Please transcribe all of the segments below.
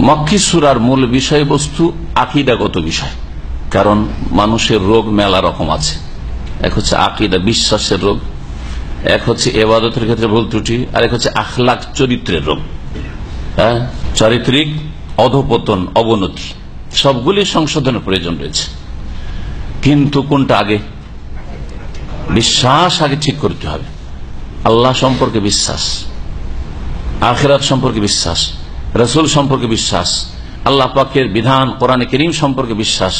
মক্কি সূরার মূল বিষয়বস্তু আকীদাগত বিষয়। কারণ মানুষের রোগ মেলা রকম আছে। এক হচ্ছে আকীদা, বিশ্বাসের রোগ, এক হচ্ছে ইবাদতের ক্ষেত্রে ভুল ত্রুটি, আর এক হচ্ছে আখলাক, চরিত্রের রোগ, চারিত্রিক অধপতন, অবনতি, সবগুলি সংশোধনের প্রয়োজন রয়েছে। কিন্তু কোনটা আগে? বিশ্বাস আগে ঠিক করতে হবে। আল্লাহ সম্পর্কে বিশ্বাস, আখিরাত সম্পর্কে বিশ্বাস, রাসূল সম্পর্কে বিশ্বাস, আল্লাহ পাকের বিধান কোরআনে কারীম সম্পর্কে বিশ্বাস,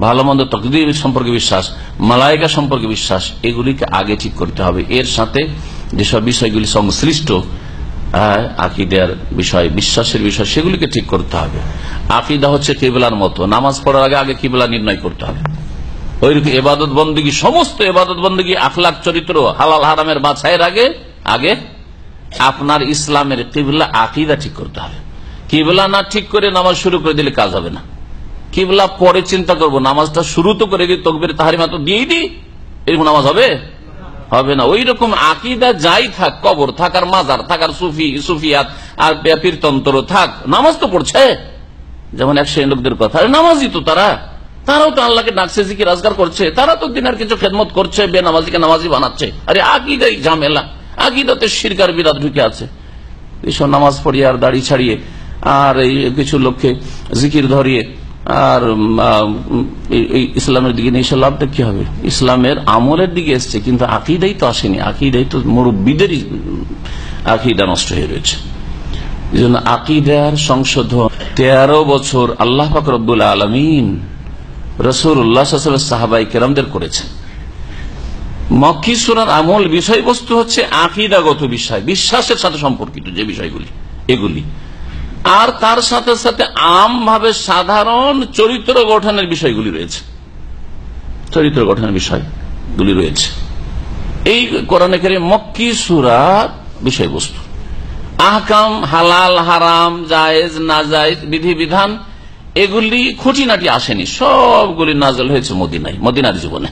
ভালো মন্দ তাকদীর সম্পর্কে বিশ্বাস, মালায়েকা সম্পর্কে বিশ্বাস, এগুলিকে আগে ঠিক করতে হবে। এর সাথে যেসব বিষয়গুলি সংশ্লিষ্ট আকীদার বিষয়, বিশ্বাসের বিষয়, সেগুলিকে ঠিক করতে হবে। আকীদা হচ্ছে কিবলার মতো, নামাজ পড়ার আগে আগে কিবলা নির্ণয় করতে হবে। ওইরকম ইবাদত বন্দেগী, সমস্ত ইবাদত বন্দেগী, আখলাক, চরিত্র, হালাল হারামের বাছাইয়ের আগে আপনার ইসলামের কিবলা, আকীদা ঠিক করতে হবে। কিবলা না ঠিক করে নামাজ শুরু করে দিলে কাজ হবে না। কিবলা পরে চিন্তা করব, নামাজটা শুরু তো করে দিই, তাকবীর তাহরিমা তো দিয়েই দিই, এরকম নামাজ হবে না। ওই রকম আকীদা যাই থাক, কবর থাক আর মাজার থাক আর সুফিয়াত আর পীরতন্ত্র থাক, নামাজ তো পড়ছে। যেমন এক শ্রেণীর লোকদের কথা, নামাজই তো তারাও তো আল্লাহকে ডাকছে, জিকির আজকার করছে, তারা তো দিনের কিছু খেদমত করছে, বেনামাজিকে নামাজি বানাচ্ছে। আরে আকীদাই ঝামেলা, আকীদাতে শিরক আর বিদআত ঢুকে আছে। এইসব নামাজ পড়িয়ে আর দাড়ি ছাড়িয়ে আর এই কিছু লোককে জিকির ধরিয়ে আর ইসলামের দিকে নিয়ে এসে লাভটা কি হবে? ইসলামের আমলের দিকে এসছে, কিন্তু আকীদাই তো আসেনি। আকীদাই তো মুরব্বীদেরই আকীদা নষ্ট হয়ে রয়েছে। এই জন্য আকীদার সংশোধন 13 বছর আল্লাহ পাক রব্বুল আলামিন রাসূলুল্লাহ সাল্লাল্লাহু আলাইহি ওয়াসাল্লাম সাহাবায়ে কেরামদের করেছেন। মক্কি সূরার আমল বিষয়বস্তু হচ্ছে আকীদাগত বিষয়, বিশ্বাসের সাথে সম্পর্কিত যে বিষয়গুলি, এগুলি। আর তার সাথে সাথে আমভাবে সাধারণ চরিত্র গঠনের বিষয়গুলি রয়েছে, চরিত্র গঠনের বিষয়গুলি রয়েছে। এই কোরআনে কারীম মক্কি সূরার বিষয়বস্তু। আহকাম, হালাল হারাম, জায়েজ নাজায়েজ, বিধিবিধান, এগুলি খুঁটিনাটি আসেনি, সবগুলি নাযিল হয়েছে মদিনার জীবনে।